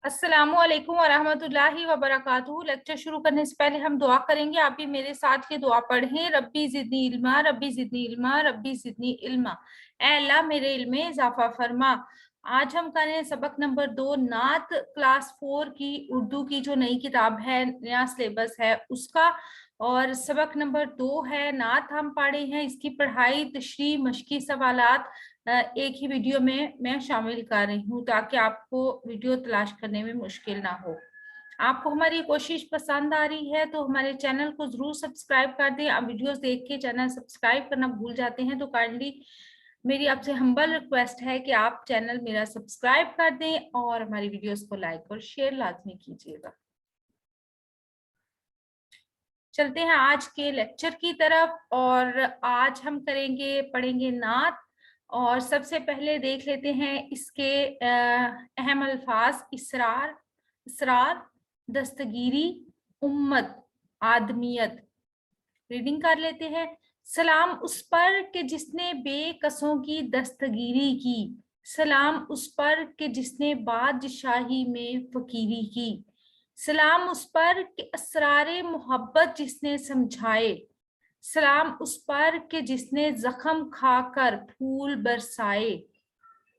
अस्सलामु अलैकुम वरहमतुल्लाहि वबरकातुहू। लेक्चर शुरू करने से पहले हम दुआ करेंगे। आप भी मेरे साथ ये दुआ पढ़ें। रब्बी ज़िदनी इल्मा, रब्बी ज़िदनी इल्मा, रब्बी ज़िदनी इल्मा। ऐ अल्लाह मेरे इल्म में इजाफा फरमा। आज हम करें सबक नंबर 2, नात क्लास 4 की उर्दू की जो नई किताब है, नया सिलेबस है उसका। और सबक नंबर 2 है नात हम पढ़े हैं। इसकी पढ़ाई, तशरीह, मशकी सवालात एक ही वीडियो में मैं शामिल कर रही हूँ ताकि आपको वीडियो तलाश करने में मुश्किल ना हो। आपको हमारी कोशिश पसंद आ रही है तो हमारे चैनल को जरूर सब्सक्राइब कर दें। आप वीडियोस देख के चैनल सब्सक्राइब करना भूल जाते हैं तो काइंडली मेरी आपसे हम्बल रिक्वेस्ट है कि आप चैनल मेरा सब्सक्राइब कर दें और हमारी वीडियोस को लाइक और शेयर लाजमी कीजिएगा। चलते हैं आज के लेक्चर की तरफ। और आज हम पढ़ेंगे नात। और सबसे पहले देख लेते हैं इसके अहम अल्फाज। इसरार, इसरार, दस्तगीरी, उम्मत, आदमियत। रीडिंग कर लेते हैं। सलाम उस पर कि जिसने बेकसों की दस्तगीरी की, सलाम उस पर कि जिसने बादशाही में फकीरी की, सलाम उस पर कि असरारे मोहब्बत जिसने समझाए, सलाम उस पर कि जिसने जख्म खाकर फूल बरसाए,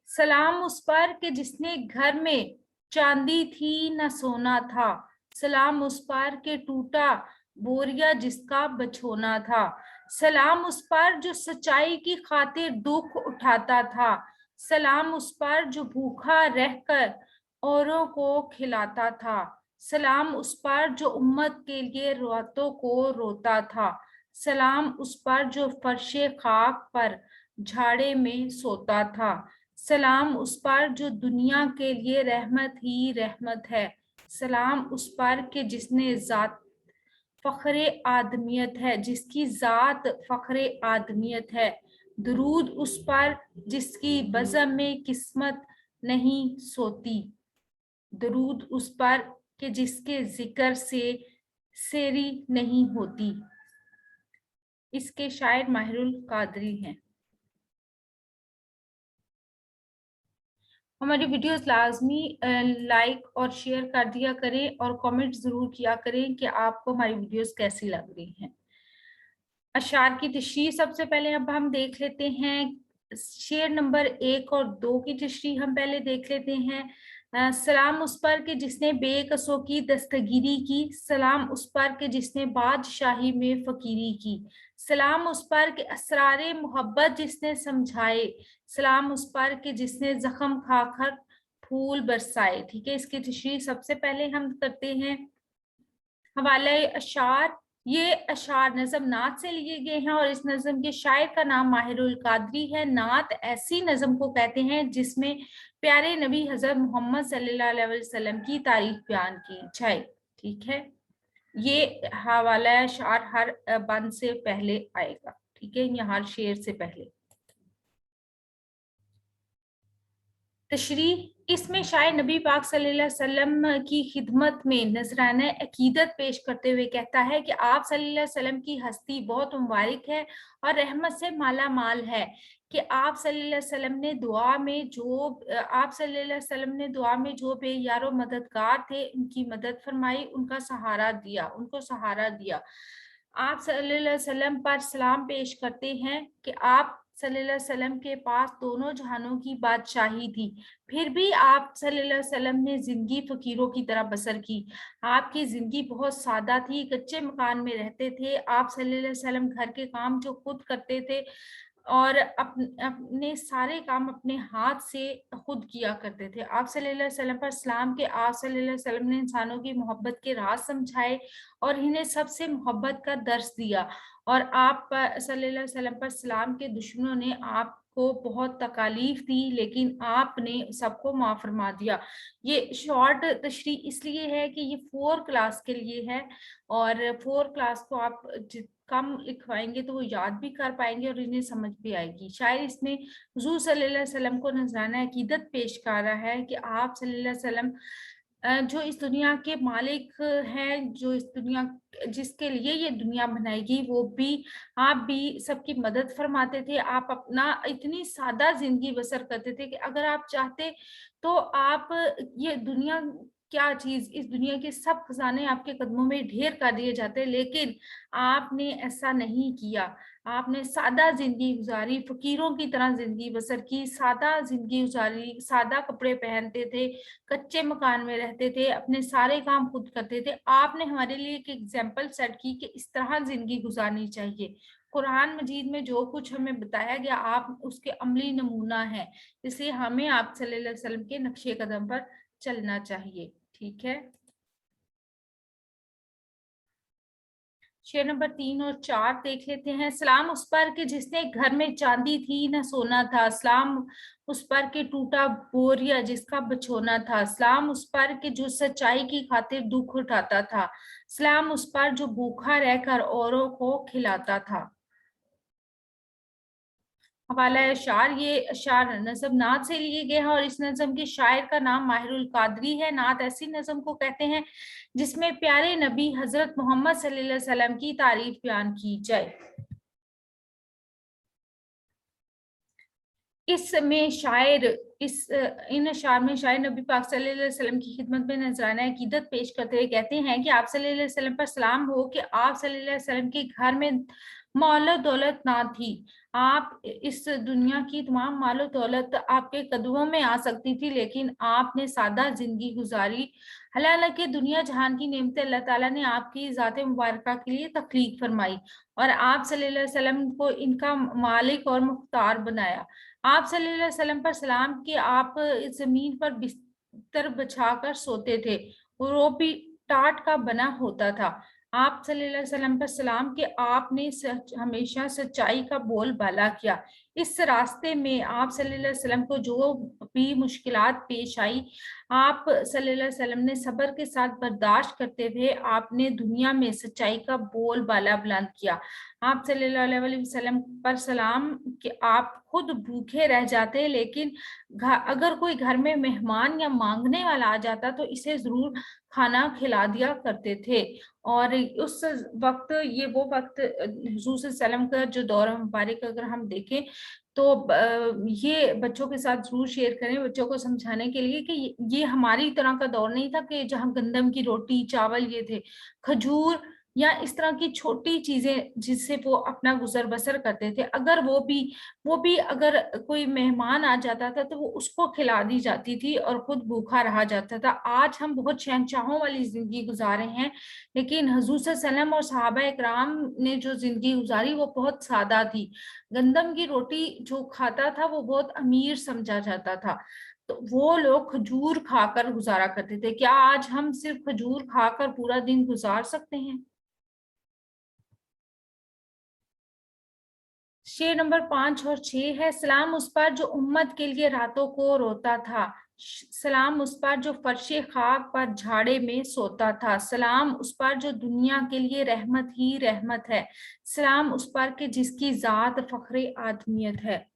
सलाम उस पर कि जिसने घर में चांदी थी न सोना था, सलाम उस पर कि टूटा बोरिया जिसका बछोना था, सलाम उस पर जो सच्चाई की खातिर दुख उठाता था, सलाम उस पर जो भूखा रहकर औरों को खिलाता था, सलाम उस पर जो उम्मत के लिए रातों को रोता था, सलाम उस पर जो फर्शे खाक पर झाड़े में सोता था, सलाम उस पर जो दुनिया के लिए रहमत ही रहमत है, सलाम उस पर कि जिसने जात फखरे आदमियत है, जिसकी जात फखरे आदमियत है, दरूद उस पर जिसकी बज़म में किस्मत नहीं सोती, दरूद उस पर कि जिसके जिक्र से सेरी नहीं होती। इसके शायर माहिरुल कादरी हैं। हमारी वीडियोस लाजमी लाइक और शेयर कर दिया करें और कमेंट जरूर किया करें कि आपको हमारी वीडियोस कैसी लग रही हैं। अशार की तशरीह सबसे पहले अब हम देख लेते हैं। शेर नंबर 1 और 2 की तशरीह हम पहले देख लेते हैं। सलाम उस पर कि जिसने बेकसों की दस्तगीरी की, सलाम उस पर कि जिसने बादशाही में फकीरी की, सलाम उस पर कि असरारे मोहब्बत जिसने समझाए, सलाम उस पर कि जिसने जख्म खाकर फूल बरसाए। ठीक है, इसकी तशरीह सबसे पहले हम करते हैं। हवाला अशार, ये अशार नज़म नात से लिए गए हैं और इस नज़म के शायर का नाम माहिरुल कादरी है। नात ऐसी नज़म को कहते हैं जिसमें प्यारे नबी हज़रत मोहम्मद सल्लल्लाहु अलैहि वसल्लम की तारीफ बयान की जाए। ठीक है, ये हवाला अशार हर बंद से पहले आएगा। ठीक है, या हर शेर से पहले। तशरीह, इसमें शायर नबी पाक सल्लल्लाहु अलैहि वसल्लम की खिदमत में नजराना अकीदत पेश करते हुए कहता है कि आप सल्लल्लाहु अलैहि वसल्लम की हस्ती बहुत मुबारक है और रहमत से माला माल है कि आप सल्लल्लाहु अलैहि वसल्लम ने दुआ में जो बेयारो मददगार थे उनकी मदद फरमाई, उनका सहारा दिया, उनको सहारा दिया। आप सल्लल्लाहु अलैहि वसल्लम पर सलाम पेश करते हैं कि आप सल्लल्लाहु अलैहि वसल्लम के पास दोनों जहानों की बादशाही थी, फिर भी आप सल्लल्लाहु अलैहि वसल्लम ने जिंदगी फकीरों की तरह बसर की। आपकी जिंदगी बहुत सादा थी, कच्चे मकान में रहते थे। आप सल्लल्लाहु अलैहि वसल्लम घर के काम जो खुद करते थे और अपने सारे काम अपने हाथ से खुद किया करते थे। आप सल्लल्लाहु अलैहि वसल्लम पर सलाम के आप सल्लल्लाहु अलैहि वसल्लम ने इंसानों की मोहब्बत के राज समझाए और इन्हें सबसे मोहब्बत का दर्स दिया। और आप सल्लल्लाहु अलैहि वसल्लम पर सलाम के दुश्मनों ने आपको बहुत तकालीफ दी लेकिन आपने सबको माफ फरमा दिया। ये शॉर्ट तशरीह इसलिए है कि ये 4 क्लास के लिए है और 4 क्लास को आप कम लिखवाएंगे तो वो याद भी कर पाएंगे और इन्हें समझ भी आएगी। शायद इसमें हुजूर सल्लल्लाहु अलैहि वसल्लम को नजराना अकीदत पेश कर रहा है कि आप सल्लल्लाहु अलैहि वसल्लम जो इस दुनिया के मालिक हैं, जो इस दुनिया जिसके लिए ये दुनिया बनाएगी, वो भी, आप भी सबकी मदद फरमाते थे। आप अपना इतनी सादा जिंदगी बसर करते थे कि अगर आप चाहते तो आप ये दुनिया, क्या चीज, इस दुनिया के सब खजाने आपके कदमों में ढेर कर दिए जाते, लेकिन आपने ऐसा नहीं किया। आपने सादा जिंदगी गुजारी, फकीरों की तरह जिंदगी बसर की, सादा जिंदगी गुजारी, सादा कपड़े पहनते थे, कच्चे मकान में रहते थे, अपने सारे काम खुद करते थे। आपने हमारे लिए एक एग्जाम्पल सेट की कि इस तरह जिंदगी गुजारनी चाहिए। कुरान मजीद में जो कुछ हमें बताया गया, आप उसके अमली नमूना है, इसलिए हमें आप सल्लल्लाहु अलैहि वसल्लम के नक्शे कदम पर चलना चाहिए। ठीक है। शेर नंबर 3 और 4 देख लेते हैं। सलाम उस पर कि जिसने घर में चांदी थी न सोना था, सलाम उस पर के टूटा बोरिया जिसका बचोना था, सलाम उस पर के जो सच्चाई की खातिर दुख उठाता था, सलाम उस पर जो भूखा रहकर औरों को खिलाता था। हवाला अशार, ये अशार नज़म नात से लिए गए हैं और इस नज़म के शायर का नाम माहिरुल कादरी है। नात ऐसी नज़म को कहते हैं जिसमें प्यारे नबी हजरत मोहम्मद सल्लल्लाहु अलैहि वसल्लम की तारीफ बयान की जाए। इसमें शायर इस इन अशार में शायर नबी पाक सल्लल्लाहु अलैहि वसल्लम की खिदमत में नजराना अकीदत पेश करते हुए कहते हैं कि आप सल्लल्लाहु अलैहि वसल्लम पर सलाम हो कि आप सल्लल्लाहु अलैहि वसल्लम के घर में मौल दौलत ना थी। आप इस दुनिया की तमाम मालो दौलत आपके कदमों में आ सकती थी, लेकिन आपने सादा जिंदगी गुजारी। हालांकि दुनिया जहान की नेमतें अल्लाह ताला ने आपकी ज़ात मुबारक के लिए तख्लीक फरमाई और आप सल्लल्लाहु अलैहि वसल्लम को इनका मालिक और मुख्तार बनाया। आप सल्लल्लाहु अलैहि वसल्लम पर सलाम कि आप इस जमीन पर बिस्तर बिछाकर सोते थे और वो भी टाट का बना होता था। आप सल्लल्लाहु अलैहि वसल्लम पर सलाम कि आपने हमेशा सच्चाई का बोलबाला किया। इस रास्ते में आप सल्लल्लाहु अलैहि वसल्लम को जो भी मुश्किलात पेश आई, आप सल्लल्लाहु अलैहि वसल्लम ने सब्र के साथ बर्दाश्त करते हुए आपने दुनिया में सच्चाई का बोलबाला बुलंद किया। आप सल्लल्लाहु अलैहि वसल्लम पर सलाम कि आप खुद भूखे रह जाते, लेकिन अगर कोई घर में मेहमान या मांगने वाला आ जाता तो इसे जरूर खाना खिला दिया करते थे। और उस वक्त, ये वो वक्त हुजूर सल्लल्लाहु अलैहि वसल्लम का जो दौर मुबारक अगर हम देखें तो ये बच्चों के साथ जरूर शेयर करें, बच्चों को समझाने के लिए कि ये हमारी तरह का दौर नहीं था कि जहाँ गंदम की रोटी चावल ये थे। खजूर या इस तरह की छोटी चीजें जिससे वो अपना गुजर बसर करते थे, अगर वो भी अगर कोई मेहमान आ जाता था तो वो उसको खिला दी जाती थी और खुद भूखा रहा जाता था। आज हम बहुत शहंशाहों वाली जिंदगी गुजारे हैं, लेकिन हुजूर सल्लल्लाहु अलैहि वसल्लम और सहाबा इकराम ने जो जिंदगी गुजारी वो बहुत सादा थी। गंदम की रोटी जो खाता था वो बहुत अमीर समझा जाता था, तो वो लोग खजूर खाकर गुजारा करते थे। क्या आज हम सिर्फ खजूर खाकर पूरा दिन गुजार सकते हैं? शेर नंबर 5 और 6 है। सलाम उस पर जो उम्मत के लिए रातों को रोता था, सलाम उस पर जो फर्शे खाक पर झाड़े में सोता था, सलाम उस पर जो दुनिया के लिए रहमत ही रहमत है, सलाम उस पर के जिसकी जात फख्रे आदमियत है।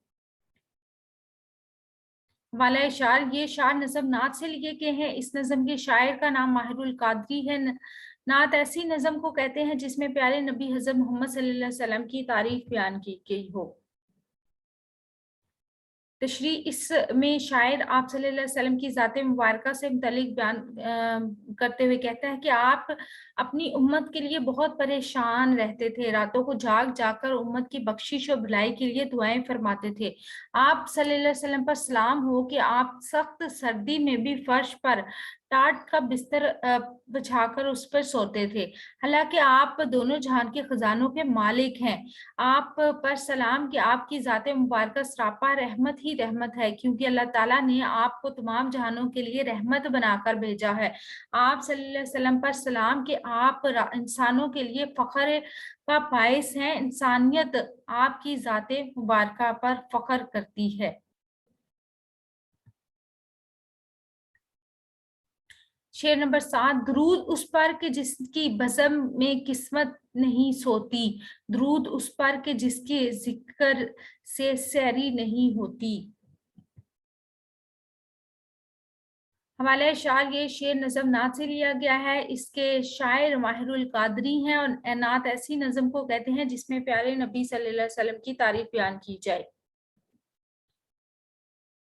वाला शार, ये शार नज़म नात से लिए गए हैं। इस नज़म के शायर का नाम माहिरुल कादरी है। नात ऐसी नज़म को कहते हैं जिसमें प्यारे नबी हज़रत मोहम्मद सल्लल्लाहु अलैहि वसल्लम की तारीफ बयान की गई हो। तशरी, इसमें शायर आप सल्लल्लाहु अलैहि वसल्लम की ज़ात मुबारक से मुतल्लिक बयान करते हुए कहता है कि आप अपनी उम्मत के लिए बहुत परेशान रहते थे, रातों को जाग जाकर उम्मत की बख्शिश और भलाई के लिए दुआएं फरमाते थे। आप सल्लल्लाहु अलैहि वसल्लम पर सलाम हो कि आप सख्त सर्दी में भी फर्श पर टाट का बिस्तर बिछाकर उस पर सोते थे। हालांकि आप दोनों जहान के खजानों के मालिक हैं। आप पर सलाम कि आपकी ज़ात मुबारक सरापा रहमत ही रहमत है, क्योंकि अल्लाह ताला ने आपको तमाम जहानों के लिए रहमत बनाकर भेजा है। आप सल्लल्लाहु अलैहि वसल्लम पर सलाम कि आप इंसानों के लिए फख्र का बायस हैं। इंसानियत आपकी ज़ात मुबारक पर फख्र करती है। शेर नंबर 7, दरूद उस पर के जिसकी बज़म में किस्मत नहीं सोती, दरूद उस पर के जिसके जिक्र से सैरी नहीं होती। हवाला शार ये शेर नज़म नात से लिया गया है। इसके शायर माहिरुल कादरी हैं और नात ऐसी नज़म को कहते हैं जिसमें प्यारे नबी सल्लल्लाहु अलैहि वसल्लम की तारीफ बयान की जाए।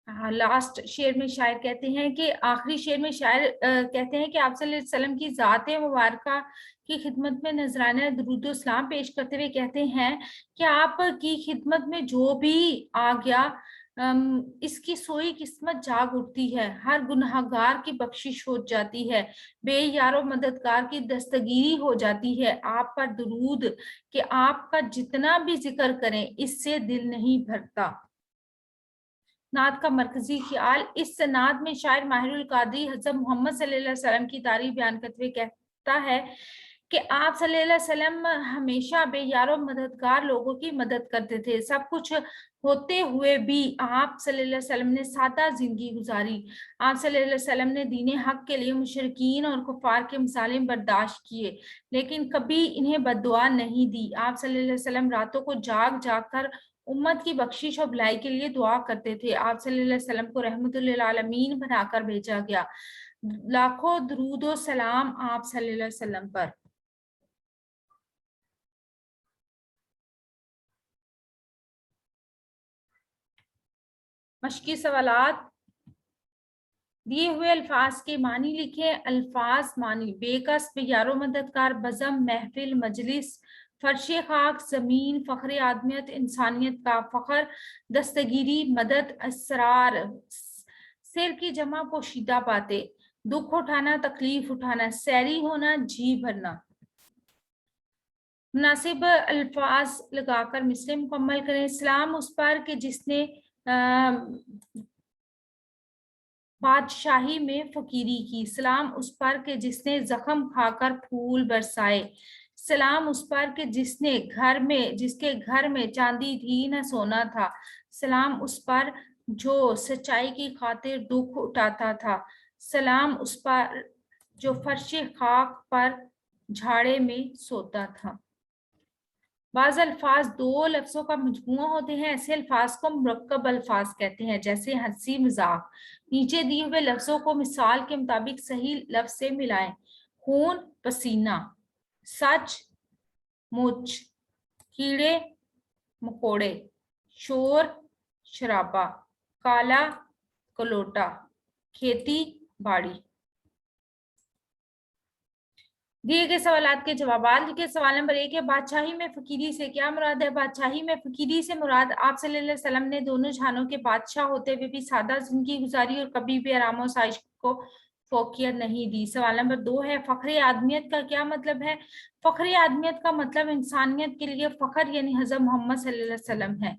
हाँ, लास्ट शेर में शायर कहते हैं कि आखिरी शेर में शायर कहते हैं कि आप सल्लल्लाहु अलैहि वसल्लम की ज़ात मुबारका की खिदमत में नजराना दुरूद व सलाम पेश करते हुए कहते हैं कि आप की खिदमत में जो भी आ गया इसकी सोई किस्मत जाग उठती है, हर गुनहगार की बख्शिश हो जाती है, बेयारो मददगार की दस्तगीरी हो जाती है। आप पर दुरूद कि आपका जितना भी जिक्र करें इससे दिल नहीं भरता। नात का मरकजी ख्याल। इस नात में शायर माहिरुल कादरी हज़रत मोहम्मद सल्लल्लाहु अलैहि वसल्लम की तारीफ बयान करते हुए कहता है कि आप सल्लल्लाहु अलैहि वसल्लम हमेशा बेयारो मददगार लोगों की मदद करते थे। सब कुछ होते हुए भी आप सल्लल्लाहु अलैहि वसल्लम ने सादा जिंदगी गुजारी। आप सल्लल्लाहु अलैहि वसल्लम ने दीन हक के लिए मुशरिकीन और कुफार के मसालिम बर्दाश्त किए, लेकिन कभी इन्हें बद्दुआ नहीं दी। आप सल्लल्लाहु अलैहि वसल्लम रातों को जाग जाग कर उम्मत की बख्शिश और भलाई के लिए दुआ करते थे। आप सल्लल्लाहु अलैहि वसल्लम को रहमतुल आलमीन बनाकर भेजा गया। लाखों दरूद और सलाम आप सल्लल्लाहु अलैहि वसल्लम पर। मश्की सवालात। दिए हुए अल्फाज के मानी लिखे। अल्फाज मानी: बेकस, बेयारो मददगार, बज़म, महफिल, मजलिस, फर्श खाक, जमीन, फख्र आदमियत, इंसानियत का फख्र, दस्तगीरी, मदद, असरार, सिर की जमा, पोशीदा बातें, दुख उठाना, तकलीफ उठाना, सैरी होना, जी भरना। मुनासिब अल्फाज लगाकर मिसरे मुकम्मल करें। सलाम उस पर कि जिसने बादशाही में फकीरी की, सलाम उस पर कि जिसने जख्म खाकर फूल बरसाए, सलाम उस पर कि जिसके घर में चांदी थी न सोना था, सलाम उस पर जो सच्चाई की खातिर दुख उठाता था, सलाम उस पर जो फर्श खाक पर झाड़े में सोता था। बाज़ अल्फाज दो लफ्जों का मजमूआ होते हैं, ऐसे अल्फाज को मुरक्कब अल्फाज कहते हैं, जैसे हंसी मजाक। नीचे दिए हुए लफ्जों को मिसाल के मुताबिक सही लफ्ज से मिलाएं। खून, पसीना, सच, मुच, कीड़े मकोड़े, शोर, शराबा, काला, कलोटा, खेती बाड़ी। दिए गए सवालात के जवाबात लिखे। सवाल नंबर 1 है, बादशाही में फकीरी से क्या मुराद है? बादशाही में फकीरी से मुराद आप सल्लल्लाहु अलैहि वसल्लम ने दोनों जहानों के बादशाह होते हुए भी सादा जिंदगी गुजारी और कभी भी आराम और साइश को फोकियत नहीं दी। सवाल नंबर 2 है, फख्र आदमियत का क्या मतलब है? फख्र आदमियत का मतलब इंसानियत के लिए फख्र यानी हज़रत मोहम्मद सल्लल्लाहु अलैहि वसल्लम है।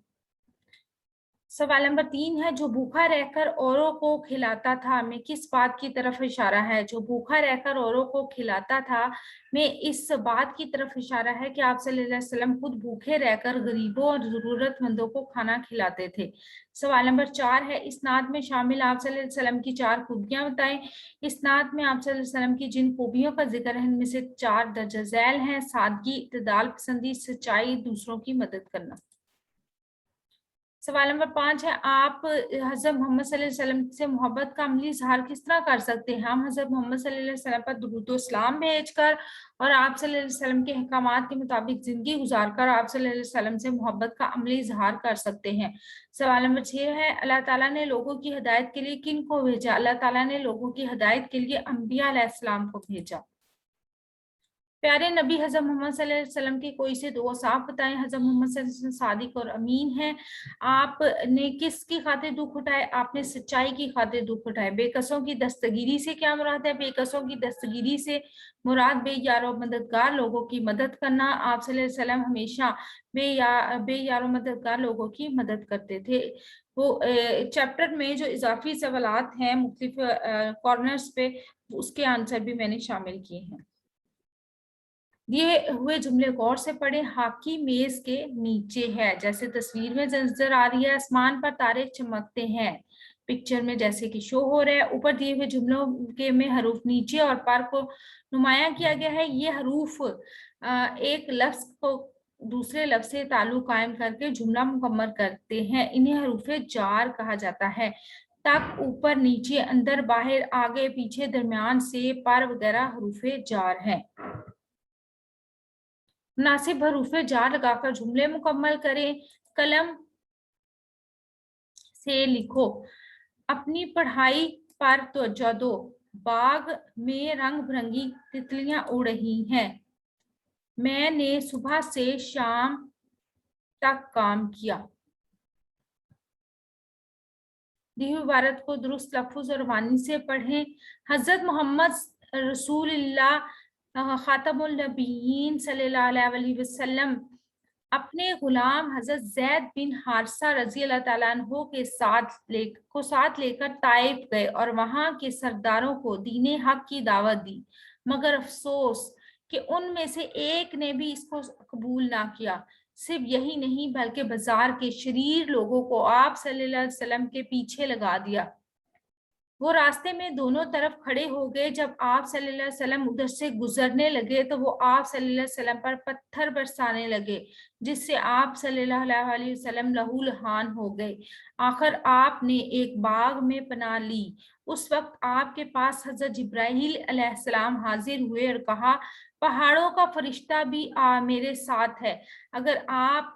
सवाल नंबर 3 है, जो भूखा रहकर औरों को खिलाता था में किस बात की तरफ इशारा है? जो भूखा रहकर औरों को खिलाता था में इस बात की तरफ इशारा है कि आप सल्लल्लाहु अलैहि वसल्लम खुद भूखे रहकर गरीबों और जरूरतमंदों को खाना खिलाते थे। सवाल नंबर 4 है, इस नात में शामिल आप सल्लल्लाहु अलैहि वसल्लम की 4 खूबियां बताएं। इस नात में आप सल्लल्लाहु अलैहि वसल्लम की जिन खूबियों का जिक्र है इनमें से 4 दर्ज झैल हैं: सादगी, इत्तेदाल पसंदी, सच्चाई, दूसरों की मदद करना। सवाल नंबर 5 है, आप हज़रत मोहम्मद सल्लल्लाहु अलैहि वसल्लम से मोहब्बत का अमली इजहार किस तरह कर सकते हैं? हम हज़रत मोहम्मद सल्लल्लाहु अलैहि वसल्लम पर दुरूद व सलाम भेजकर और आप सल्लल्लाहु अलैहि वसल्लम के अहकामात के मुताबिक जिंदगी गुजारकर आप सल्लल्लाहु अलैहि वसल्लम से मोहब्बत का अमली इजहार कर सकते हैं। सवाल नंबर 6 है, अल्लाह ताला ने लोगों की हिदायत के लिए किन को भेजा? अल्लाह ताला ने लोगों की हिदायत के लिए अंबिया अलैहिस्सलाम को भेजा। प्यारे नबी हज़रत मोहम्मद सल्लल्लाहु अलैहि वसल्लम की कोई से दो औसाफ बताएं। हज़रत मोहम्मद सल्लल्लाहु अलैहि वसल्लम सादिक और अमीन हैं। आपने किसकी खातिर दुख उठाए? आपने सच्चाई की खातिर दुख उठाए। बेकसों की दस्तगीरी से क्या मुराद है? बेकसों की दस्तगीरी से मुराद बेयारो मददगार लोगों की मदद करना। आप सल्लल्लाहु अलैहि वसल्लम हमेशा बेयारो मददगार लोगों की मदद करते थे। वो चैप्टर में जो इजाफी सवालात हैं मुख्तलिफ कॉर्नर्स पे, उसके आंसर भी मैंने शामिल किए हैं। दिए हुए जुमले गौर से पढ़े। हाकी मेज के नीचे है, जैसे तस्वीर में नजर आ रही है। आसमान पर तारे चमकते हैं, पिक्चर में जैसे कि शो हो रहा है। ऊपर दिए हुए जुमलों के में हरूफ नीचे और पर को नुमाया किया गया है। ये हरूफ एक लफ्ज को दूसरे लफ्ज से ताल्लुक कायम करके जुमला मुकम्मल करते हैं। इन्हें हरूफ जार कहा जाता है। तक ऊपर नीचे अंदर बाहर आगे पीछे दरमियान से पर वगैरह हरूफे जार हैं। मुनासिब हरूफे जार लगाकर जुमले मुकम्मल करें। कलम से लिखो। अपनी पढ़ाई पर तवज्जो दो। बाग में रंग बिरंगी तितलियां उड़ रही हैं। मैंने सुबह से शाम तक काम किया। दी हुई इबारत को दुरुस्त लफ्ज़ और वानी से पढ़ें। हज़रत मोहम्मद रसूलुल्लाह खातमुल नबीयीन सल्लल्लाहु अलैहि वसल्लम अपने गुलाम हज़रत ज़ैद बिन हारिसा रज़ी अल्लाह ताला अन्हु के साथ लेकर ताइफ गए और वहां के सरदारों को दीन हक की दावत दी, मगर अफसोस कि उनमें से एक ने भी इसको कबूल ना किया। सिर्फ यही नहीं बल्कि बाजार के शरीर लोगों को आप सल्लल्लाहु अलैहि वसल्लम के पीछे लगा दिया। वो रास्ते में दोनों तरफ खड़े हो गए। जब आप सल्लल्लाहु अलैहि वसल्लम उधर से गुजरने लगे तो वो आप सल्लल्लाहु अलैहि वसल्लम पर पत्थर बरसाने लगे, जिससे आप सल्लल्लाहु अलैहि वसल्लम लहूलुहान हो गए। आखिर आपने एक बाग में पनाह ली। उस वक्त आपके पास हजरत जिब्राइल अलैहिस्सलाम हाजिर हुए और कहा, पहाड़ों का फरिश्ता भी मेरे साथ है। अगर आप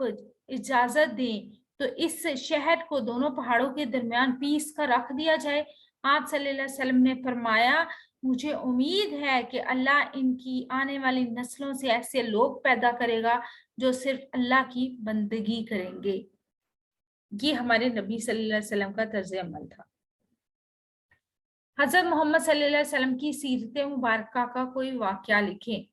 इजाजत दें तो इस शहर को दोनों पहाड़ों के दरमियान पीस कर रख दिया जाए। आप सल्लल्लाहु अलैहि वसल्लम ने फरमाया, मुझे उम्मीद है कि अल्लाह इनकी आने वाली नस्लों से ऐसे लोग पैदा करेगा जो सिर्फ अल्लाह की बंदगी करेंगे। ये हमारे नबी सल्लल्लाहु अलैहि वसल्लम का तर्ज अमल था। हजरत मोहम्मद सल्लल्लाहु अलैहि वसल्लम की सीरत मुबारक का कोई वाकया लिखें।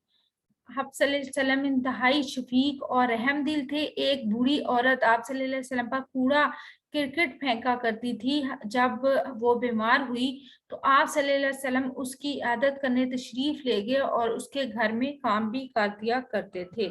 आप सल्लल्लाहु अलैहि वसल्लम इंतहाई शफीक और रहम दिल थे। एक बूढ़ी औरत आप सल्लल्लाहु अलैहि वसल्लम पर कूड़ा क्रिकेट फेंका करती थी। जब वो बीमार हुई तो आप सल्लल्लाहु अलैहि वसल्लम उसकी इयादत करने तशरीफ ले गए और उसके घर में काम भी कर दिया करते थे।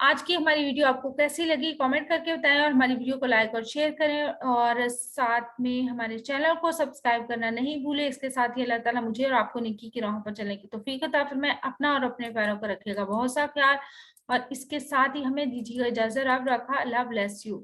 आज की हमारी वीडियो आपको कैसी लगी कमेंट करके बताएं और हमारी वीडियो को लाइक और शेयर करें और साथ में हमारे चैनल को सब्सक्राइब करना नहीं भूलें। इसके साथ ही अल्लाह ताला मुझे और आपको नेकी की राहों पर चलने की तौफीक अता फरमाए। अपना और अपने पैरों पर रखिएगा बहुत सा ख्याल और इसके साथ ही हमें दीजिएगा इजाजत। रब रखा। अल्लाह ब्लेस यू।